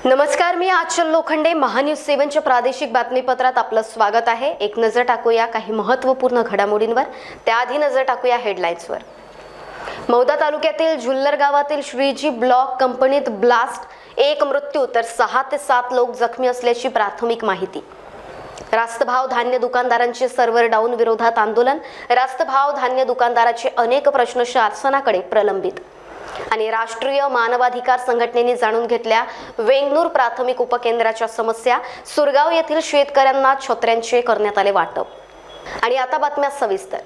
नमस्कार, मी आचल लोखंडे. महान्यूज 7च्या प्रादेशिक बातमीपत्रात आपलं स्वागत आहे. एक नजर टाकूया काही महत्त्वपूर्ण घडामोडींवर. त्याआधी नजर टाकूया हेडलाईन्सवर. मौदा तालुक्यातील झुल्लर गावातील श्रीजी ब्लॉक कंपनीत ब्लास्ट, 1 मृत्यू तर 6 ते 7 लोक जखमी असल्याची प्राथमिक माहिती. रास्तभाव धान्य दुकानदारांचे सर्व्हर डाऊन विरोधात आंदोलन. रास्तभाव धान्य दुकानदाराचे अनेक प्रश्न शासनाकडे प्रलंबित. आणि राष्ट्रीय मानवाधिकार संघटनेने जाणून घेतल्या वेंगनूर प्राथमिक उपकेंद्राच्या समस्या. सुरगाव येथील शेतकऱ्यांना छत्र्यांचे करण्यात आले वाटप. आणि आता बातम्या सविस्तर.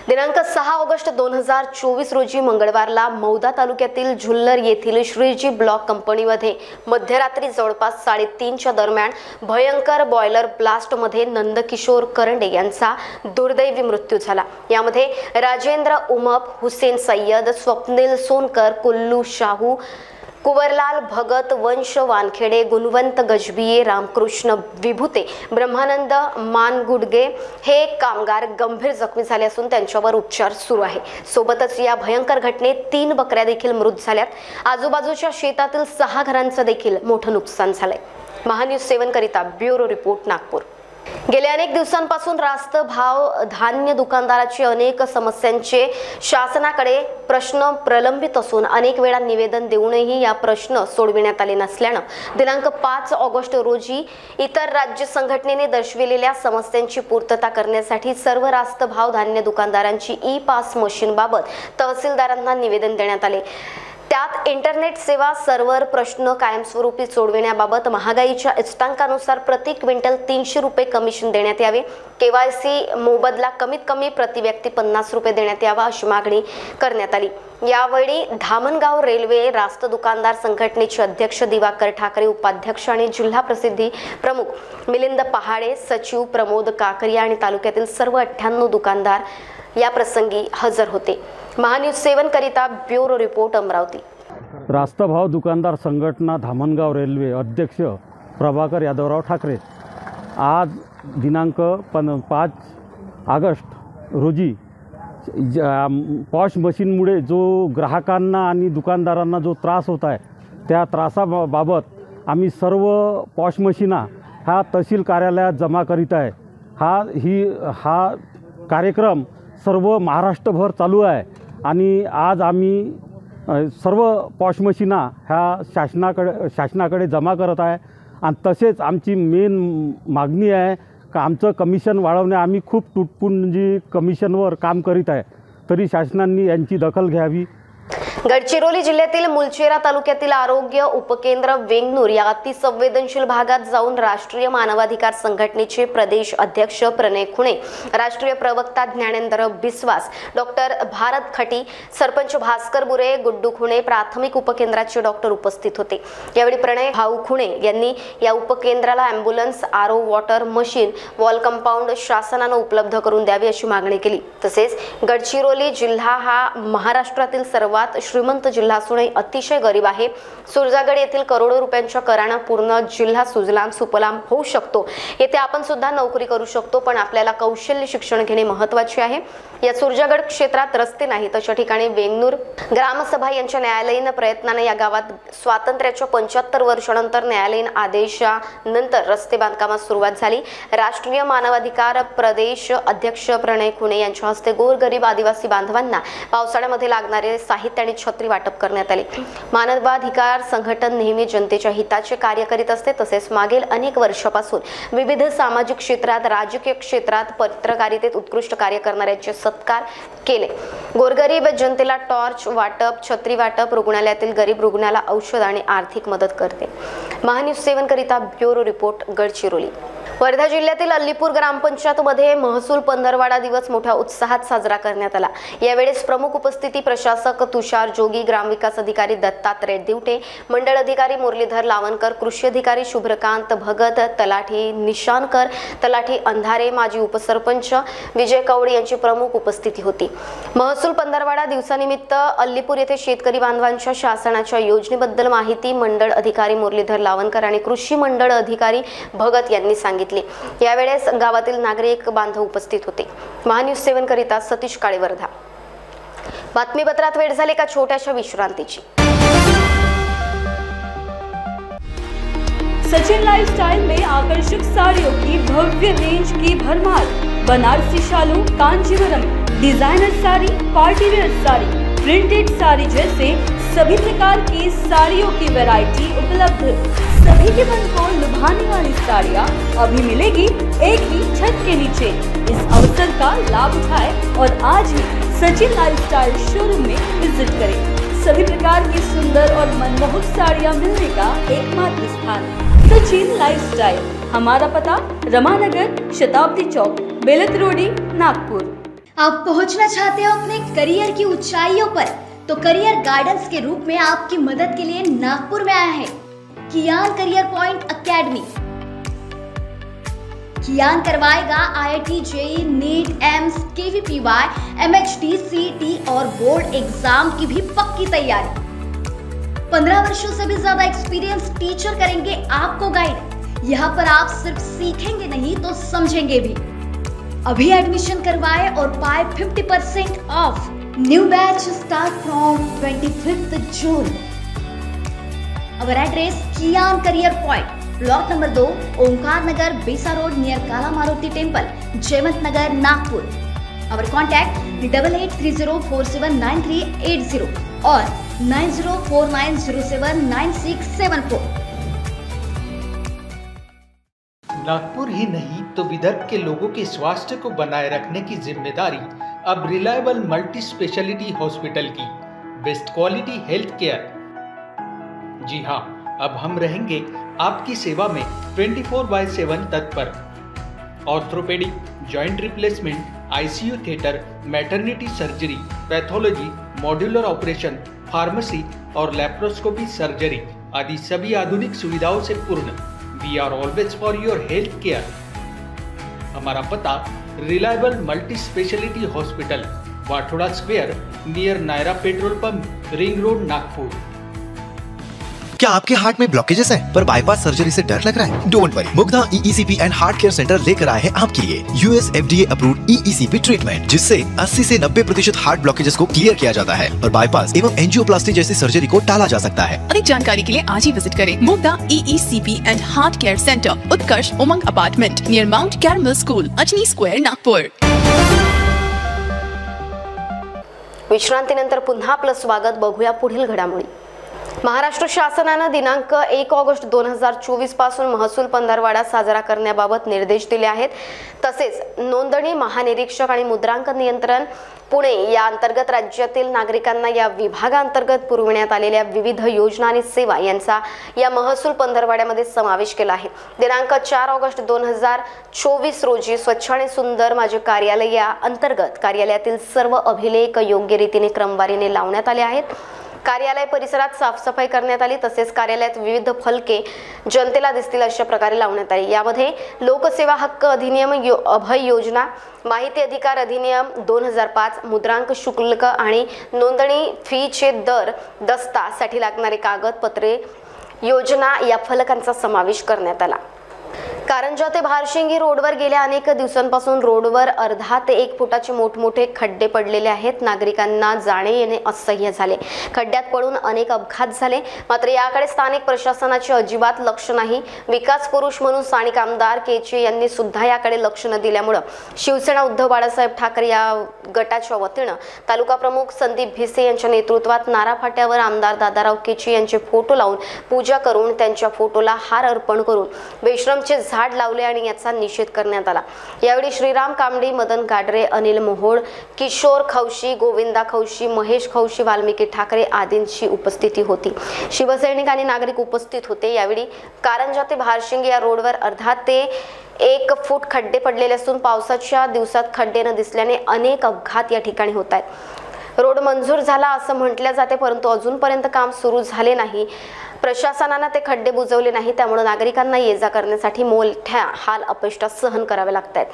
दिनांक 6 ऑगस्ट 2024 रोजी मंगळवारला मौदा तालुक्यातील झुल्लर येथील श्रीजी ब्लॉक कंपनीमध्ये मध्यरात्री जवळपास 3:30च्या दरम्यान भयंकर बॉयलर ब्लास्टमध्ये नंदकिशोर करंडे यांचा दुर्दैवी मृत्यू झाला. यामध्ये राजेंद्र उमप, हुसेन सय्यद, स्वप्नील सोनकर, कुल्लू शाहू, कुवरलाल भगत, वंश वानखेडे, गुणवंत गजबिये, रामकृष्ण विभूते, ब्रह्मानंद मानगुडगे हे कामगार गंभीर जखमी झाले असून त्यांच्यावर उपचार सुरू आहे. सोबतच या भयंकर घटनेत 3 बकऱ्या देखील मृत झाल्यात. आजूबाजूच्या शेतातील 6 घरांचं देखील मोठं नुकसान झालंय. महान्यूज 7 करिता ब्युरो रिपोर्ट, नागपूर. गेल्या अनेक दिवसांपासून रास्त भाव धान्य दुकानदाराची अनेक समस्यांचे शासनाकडे प्रश्न प्रलंबित असून अनेक वेळा निवेदन देऊनही या प्रश्न सोडविण्यात आले नसल्यानं दिनांक 5 ऑगस्ट रोजी इतर राज्य संघटनेने दर्शविलेल्या समस्यांची पूर्तता करण्यासाठी सर्व रास्त भाव धान्य दुकानदारांची ई-पास मशीनबाबत तहसीलदारांना निवेदन देण्यात आले. त्यात इंटरनेट सेवा सर्व्हर प्रश्न कायमस्वरूपी सोडविण्याबाबत महागाईच्या इष्टांकानुसार प्रति क्विंटल 300 रुपये कमिशन देण्यात यावे. KYC मोबदला कमीत कमी प्रति व्यक्ती 50 रुपये देण्यात यावा अशी मागणी करण्यात आली. यावेळी धामणगाव रेल्वे रास्त दुकानदार संघटनेचे अध्यक्ष दिवाकर ठाकरे, उपाध्यक्ष आणि जिल्हा प्रसिद्धी प्रमुख मिलिंद पहाडे, सचिव प्रमोद काकरिया आणि तालुक्यातील सर्व 98 दुकानदार या प्रसंगी हजर होते. महान्यूज 7 करिता ब्युरो रिपोर्ट, अमरावती. रास्तभाव दुकानदार संघटना धामणगाव रेल्वे अध्यक्ष प्रभाकर यादवराव ठाकरे आज दिनांक 5 ऑगस्ट रोजी पॉश मशीनमुळे जो ग्राहकांना आणि दुकानदारांना जो त्रास होत आहे त्या त्रासाबाबत आम्ही सर्व पॉश मशीना ह्या तहसील कार्यालयात जमा करीत आहे. हा कार्यक्रम सर्व महाराष्ट्रभर चालू आहे आणि आज आम्ही सर्व पॉश मशीना ह्या शासनाकडे जमा करत आहे. आणि तसेच आमची मेन मागणी आहे का आमचं कमिशन वाढवणे. आम्ही खूप तुटपुंजी कमिशनवर काम करीत आहे, तरी शासनाने यांची दखल घ्यावी. गडचिरोली जिल्ह्यातील मुलचेरा तालुक्यातील आरोग्य उपकेंद्र वेंगनूर या अतिसंवेदनशील भागात जाऊन राष्ट्रीय मानवाधिकार संघटनेचे प्रदेश अध्यक्ष प्रणय खुणे, राष्ट्रीय प्रवक्ता ज्ञानेंद्र बिस्वास, डॉक्टर भारत खटी, सरपंच भास्कर बुरे, गुड्डू खुणे, प्राथमिक उपकेंद्राचे डॉक्टर उपस्थित होते. यावेळी प्रणय भाऊ खुणे यांनी या उपकेंद्राला ambulance, RO water machine, wall compound शासनानं उपलब्ध करून द्यावी अशी मागणी केली. तसेच गडचिरोली जिल्हा हा महाराष्ट्रातील सर्वात श्रीमंत जिल्हा असूनही अतिशय गरीब आहे. सुरजागड येथील करोडो रुपयांच्या करानं पूर्ण जिल्हा सुजलाम सुफलाम होऊ शकतो. येथे आपण सुद्धा नोकरी करू शकतो, पण आपल्याला कौशल्य शिक्षण घेणे महत्त्वाचे आहे. या सुरजागड क्षेत्रात रस्ते नाहीत अशा ठिकाणी वेंगनूर ग्रामसभा यांच्या न्यायालयीन प्रयत्नाने या गावात स्वातंत्र्याच्या 75 वर्षानंतर न्यायालयीन आदेशानंतर रस्ते बांधकामास सुरुवात झाली. राष्ट्रीय मानवाधिकार प्रदेश अध्यक्ष प्रणय खुणे यांच्या हस्ते गोरगरीब आदिवासी बांधवांना पावसाळ्यामध्ये लागणारे साहित्य आणि छत्री वाटप करण्यात आले. मानवाधिकार संघटन नेहमी जनतेच्या हिताचे कार्य करीत असते. तसेच मागील अनेक वर्षापासून विविध सामाजिक क्षेत्रात, राजकीय क्षेत्रात, पत्रकारितेत उत्कृष्ट कार्य करणाऱ्यांचे सत्कार केले. गोरगरीब जनतेला टॉर्च वाटप, छत्री वाटप, रुग्णालयातील गरीब रुग्णाला औषध आणि आर्थिक मदत करते. महान्यूज 7 करिता ब्युरो रिपोर्ट, गडचिरोली. वर्धा जिल्ह्यातील अल्लीपूर ग्रामपंचायतमध्ये महसूल पंधरवाडा दिवस मोठ्या उत्साहात साजरा करण्यात आला. यावेळेस प्रमुख उपस्थिती प्रशासक तुषार जोगी, ग्रामविकास अधिकारी दत्तात्रय दिवटे, मंडळ अधिकारी मुरलीधर लावणकर, कृषी अधिकारी शुभ्रकांत भगत, तलाठी निशानकर, तलाठी अंधारे, माजी उपसरपंच विजय कवडे यांची प्रमुख उपस्थिती होती. महसूल पंधरवाडा दिवसानिमित्त अल्लीपूर येथे शेतकरी बांधवांच्या शासनाच्या योजनेबद्दल माहिती मंडळ अधिकारी मुरलीधर लावणकर आणि कृषी मंडळ अधिकारी भगत यांनी सांगितले. यावेळेस गावातील नागरिक बांधव उपस्थित होते. महान्यूज 7 करिता सतीश काळे, वर्धा. बातमीपत्रात वेळ झाली का छोट्याशा विश्रांतीची. सचिन लाइफस्टाइल में आकर्षक साड़ियों की भव्य रेंज की भरमार। बनारसी शालू, Kanjivaram, designer sari, party wear sari, printed sari जैसे सभी प्रकार की साड़ियों की वैरायटी उपलब्ध। सभी के मन को लुभाने वाली साड़ियाँ अभी मिलेगी एक ही छत के नीचे। इस अवसर का लाभ उठाएं और आज ही सचिन लाइफस्टाइल शोरूम में विजिट करें। सभी प्रकार की सुंदर और मनमोहक साड़ियाँ मिलने का एकमात्र स्थान सचिन लाइफस्टाइल। हमारा पता रमानगर, शताब्दी चौक, बेलत रोडी, नागपुर। आप पहुंचना चाहते हो अपने करियर की ऊंचाइयों पर, तो करियर गाइडेंस के रूप में आपकी मदद के लिए नागपुर में आया है कियान करियर पॉइंट एकेडमी। कियान करवाएगा IIT, JEE, नीट, एम्स, KVPY, MHD, CET और बोर्ड एग्जाम की भी पक्की तैयारी। 15 वर्षों से भी ज्यादा एक्सपीरियंस टीचर करेंगे आपको गाइड। यहाँ पर आप सिर्फ सीखेंगे नहीं तो समझेंगे भी। अभी एडमिशन करवाए और पाए 50% off. New batch start from 25th June। Our address Kiyan career point, block number 2, Omkar Nagar, Besa road near Kala Maruti temple, Jaywant Nagar, Nagpur. Our contact 8830479380 और 9049079674। नागपुर ही नहीं तो विदर्भ के लोगों के स्वास्थ्य को बनाए रखने की जिम्मेदारी अब रिलायबल मल्टी स्पेशलिटी हॉस्पिटल की। Best quality health care. जी हाँ, अब हम रहेंगे आपकी सेवा में 24/7 तत्पर। Orthopaedic, joint replacement, ICU theatre, maternity surgery, pathology, modular operation, pharmacy और लैप्रोस्कोपी सर्जरी आदि सभी आधुनिक सुविधाओं से पूर्ण। We are always for your health care. हमारा पता reliable multi speciality hospital, Wathoda square near Nayara petrol pump, ring road, Nagpur. क्या आपके हार्ट में ब्लॉकेजेस हैं पर बाईपास सर्जरी से डर लग रहा है? Don't worry, Mugdha EECP and heart care centre लेकर आए हैं आपके लिए US FDA approved EECP treatment, जिससे 80 से 90% हार्ट ब्लॉकेजेस को क्लियर किया जाता है और बाईपास एवं एंजियोप्लास्टी जैसी सर्जरी को टाला जा सकता है। अधिक जानकारी के लिए आज ही विजिट करें Mugdha EECP and heart care centre, Utkarsh Umang apartment near Mount Carmel school, Ajni square, Nagpur. विश्रांतीनंतर पुन्हा आपलं स्वागत। बघूया पुढील घडामोडी। महाराष्ट्र शासनाने दिनांक 1 ऑगस्ट 2024 पासून महसूल पंधरवडा साजरा करण्याबाबत निर्देश दिले आहेत। तसेच नोंदणी महानिरीक्षक आणि मुद्रांक नियंत्रण पुणे या अंतर्गत राज्यातील नागरिकांना या विभागांतर्गत पुरविण्यात आलेल्या विविध योजना आणि सेवा यांचा या महसूल पंधरवड्यामध्ये समावेश केला आहे। दिनांक 4 ऑगस्ट 2024 रोजी स्वच्छ आणि सुंदर माझे कार्यालय या अंतर्गत कार्यालयातील सर्व अभिलेख योग्य रीतीने क्रमवारीने लावण्यात आले आहेत। कार्यालय परिसरात साफसफाई करण्यात आली। तसेच कार्यालयात विविध फलके जनतेला दिसतील अशा प्रकारे लावण्यात आली। यामध्ये लोकसेवा हक्क अधिनियम, अभय योजना, माहिती अधिकार अधिनियम 2005, मुद्रांक शुल्क आणि नोंदणी फीचे दर, दस्तासाठी लागणारे कागदपत्रे, योजना या फलकांचा समावेश करण्यात आला। कारंजा ते भारशिंगी रोडवर गेल्या अनेक दिवसांपासून रोडवर अर्धा ते 1 फुटाचे मोठमोठे खड्डे पडलेले आहेत। नागरिकांना जाणे येणे असह्य झाले। खड्ड्यात पडून अनेक अपघात झाले। मात्र याकडे स्थानिक प्रशासनाचे अजिबात लक्ष नाही। विकास पुरुष म्हणून स्थानिक आमदार केचे यांनी सुद्धा याकडे लक्ष न दिल्यामुळे शिवसेना उद्धव बाळासाहेब ठाकरे या गटाच्या वतीने तालुका प्रमुख संदीप भिसे यांच्या नेतृत्वात नारा फाट्यावर आमदार दादाराव केचे यांचे फोटो लावून पूजा करून त्यांच्या फोटोला हार अर्पण करून बेशरमचे झाड लावले आणि याचा निषेध करण्यात आला। यावेळी श्रीराम कांबडी, मदन गाडरे, अनिल मोहोळ, किशोर खौशी, गोविंदा खौशी, महेश खौशी, वाल्मिकी ठाकरे आदींची उपस्थिती होती। शिवसैनिक आणि नागरिक उपस्थित होते। यावेळी कारंजा ते भारशिंगी या रोडवर अर्धा ते 1 फूट खड्डे पडलेले असून पावसाच्या दिवसात खड्डे न दिसल्याने अनेक अपघात या ठिकाणी होत आहेत। रोड मंजूर झाला असं म्हटले जाते, परंतु अजूनपर्यंत काम सुरू झाले नाही। प्रशासनाने ते खड्डे बुजवले नाही, त्यामुळे नागरिकांना ये-जा करण्यासाठी मोठ्या हाल अपेष्टा सहन करावे लागतात।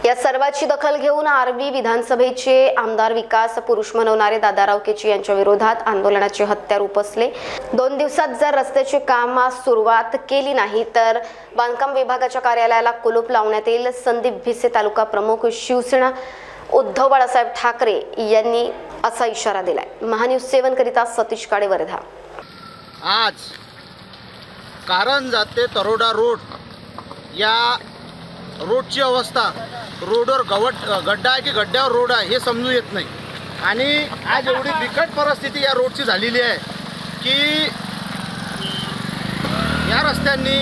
या सर्वाची दखल घेऊन आर्वी विधानसभेचे आमदार विकास पुरुष म्हणवणारे दादाराव केचे यांच्या विरोधात आंदोलनाचे हत्यार उपसले। 2 दिवसात जर रस्त्याचे कामास सुरुवात केली नाही तर बांधकाम विभागाच्या कार्यालयाला कुलूप लावण्यात येईल। संदीप भिसे तालुका प्रमुख शिवसेना उद्धव बाळासाहेब ठाकरे यांनी असा इशारा दिलाय। महान्यूज 7 करिता सतीश काळे, वर्धा। आज कारंजा ते तरोडा रोड या रोडची अवस्था, रोडवर गड्डा आहे की गड्ड्यावर रोड आहे हे समजून येत नाही। आणि आज एवढी बिकट परिस्थिती या रोडची झालेली आहे की या रस्त्यांनी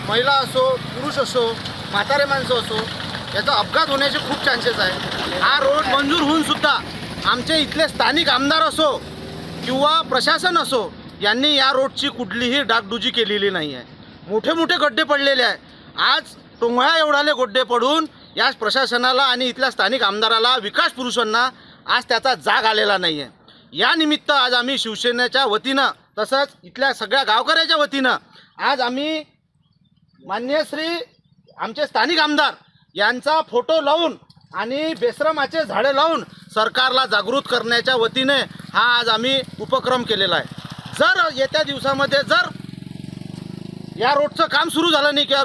महिला असो, पुरुष असो, म्हातारे माणसं असो, याचा अपघात होण्याचे खूप चान्सेस आहे। हा रोड मंजूर होऊन सुद्धा आमचे इथले स्थानिक आमदार असो किंवा प्रशासन असो यांनी या रोडची कुठलीही डागडुजी केलेली नाही आहे। मोठे मोठे गड्डे पडलेले आहे। आज टोंगळ्या एवढाले गड्डे पडून या प्रशासनाला आणि इथल्या स्थानिक आमदाराला, विकास पुरुषांना आज त्याचा जाग आलेला नाही आहे। या निमित्त आज आम्ही शिवसेनेच्या वतीनं तसंच इथल्या सगळ्या गावकऱ्याच्या वतीनं आज आम्ही माननीय श्री आमचे स्थानिक आमदार यांचा फोटो लावून आणि बेशरमाचे झाडे लावून सरकारला जागृत करण्याच्या वतीने हा आज आम्ही उपक्रम केलेला आहे। जर येत्या दिवसामध्ये जर या रोडचं काम सुरू झालं नाही किंवा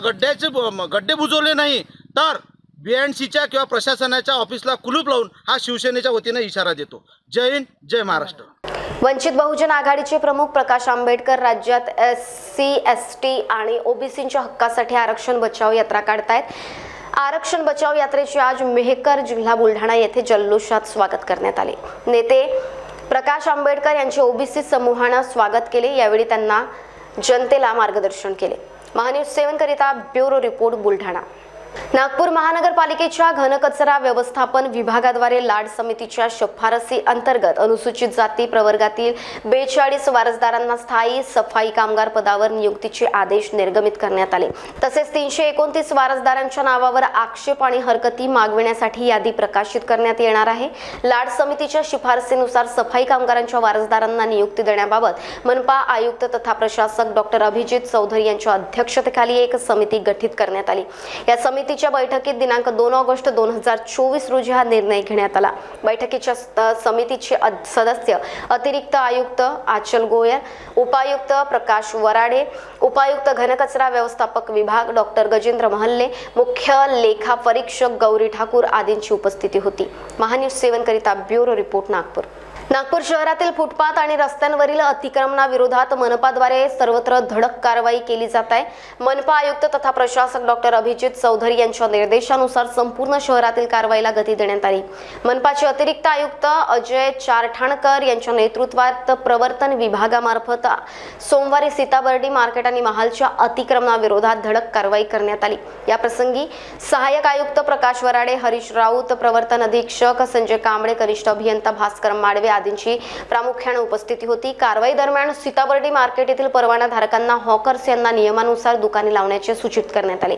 गड्डे बुजवले नाही तर BNCच्या किंवा प्रशासनाच्या ऑफिसला कुलूप लावून हा शिवसेनेच्या वतीने इशारा देतो। जय हिंद, जय महाराष्ट्र। वंचित बहुजन आघाडीचे प्रमुख प्रकाश आंबेडकर राज्यात SC, ST आणि OBCच्या हक्कासाठी आरक्षण बचाव यात्रा काढतायत। आरक्षण बचाव यात्रेचे आज मेहकर जिल्हा बुलढाणा येथे जल्लोषात स्वागत करण्यात आले। नेते प्रकाश आंबेडकर यांचे OBC समूहाने स्वागत केले। यावेळी त्यांना जनतेला मार्गदर्शन केले। महान्यूज 7 करिता ब्युरो रिपोर्ट बुलढाणा। नागपूर महानगरपालिकेच्या घनकचरा व्यवस्थापन विभागाद्वारे लाड समितीच्या शिफारसी अंतर्गत अनुसूचित जाती प्रवर्गातील 42 वारसदारांना स्थायी सफाई कामगार पदावर नियुक्तीचे आदेश निर्गमित करण्यात आले। तसेच 329 वारसदारांच्या नावावर आक्षेप आणि हरकती मागविण्यासाठी यादी प्रकाशित करण्यात येणार आहे। लाड समितीच्या शिफारसीनुसार सफाई कामगारांच्या वारसदारांना नियुक्ती देण्याबाबत मनपा आयुक्त तथा प्रशासक डॉक्टर अभिजित चौधरी यांच्या अध्यक्षतेखाली एक समिती गठीत करण्यात आली। या समितीच्या बैठकीत दिनांक 2 ऑगस्ट 2024 रोजी हा निर्णय घेण्यात आला। बैठकीच्या समितीचे सदस्य अतिरिक्त आयुक्त आचल गोयल, उपायुक्त प्रकाश वराडे, उपायुक्त घनकचरा व्यवस्थापक विभाग डॉक्टर गजेंद्र महल्ले, मुख्य लेखा परीक्षक गौरी ठाकूर आदींची उपस्थिती होती। महान्यूज 7 करिता ब्युरो रिपोर्ट नागपूर। नागपूर शहरातील फुटपाथ आणि रस्त्यांवरील अतिक्रमणाविरोधात मनपाद्वारे सर्वत्र धडक कारवाई केली जात आहे। मनपा आयुक्त तथा प्रशासक डॉक्टर अभिजित चौधरी यांच्या निर्देशानुसार संपूर्ण शहरातील कारवाईला गती देण्यात आली। मनपाचे अतिरिक्त आयुक्त अजय चारठाणकर यांच्या नेतृत्वात प्रवर्तन विभागामार्फत सोमवारी सीताबर्डी मार्केट आणि महालच्या अतिक्रमणाविरोधात धडक कारवाई करण्यात आली। या प्रसंगी सहाय्यक आयुक्त प्रकाश वराडे, हरीश राऊत, प्रवर्तन अधीक्षक संजय कांबळे, कनिष्ठ अभियंता भास्कर माडवे आदींची प्रामुख्याने उपस्थिती होती। कारवाई दरम्यान सीताबर्डी मार्केट येथील परवाना धारकांना हॉकर्स यांना नियमानुसार दुकाने लावण्याचे सूचित करण्यात आले।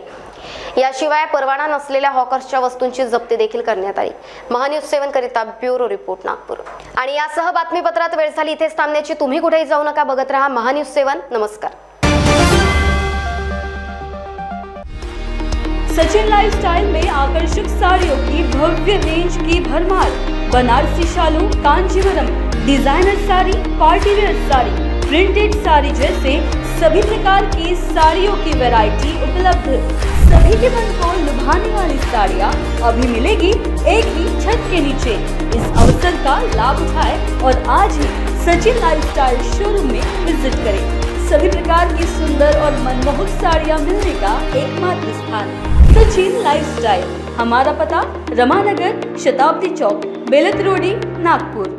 याशिवाय परवाना नसलेल्या हॉकर्सच्या वस्तूंची जप्ती देखील करण्यात आली। महान्यूज 7 करिता ब्युरो रिपोर्ट नागपूर। आणि यासह बातमीपत्रात वेळ झाली इथेच थांबण्याची। तुम्ही कुठेही जाऊ नका, बघत रहा महान्यूज 7। नमस्कार। सचिन लाइफस्टाइल में आकर्षक साड़ियों की भव्य रेंज की भरमार, बनारसी शालू, Kanjivaram, designer sari, party wear sari, printed sari जैसे सभी प्रकार की साड़ियों की वैरायटी उपलब्ध। सभी के मन को लुभाने वाली साड़ियाँ अभी मिलेगी एक ही छत के नीचे। इस अवसर का लाभ उठाएं और आज ही सचिन लाइफस्टाइल शोरूम में विजिट करें। सभी प्रकार की सुंदर और मनमोहक साड़ियाँ मिलने का एकमात्र स्थान सचिन लाइफस्टाइल। हमारा पता रमानगर, शताब्दी चौक, बेलत रोडी, नागपुर।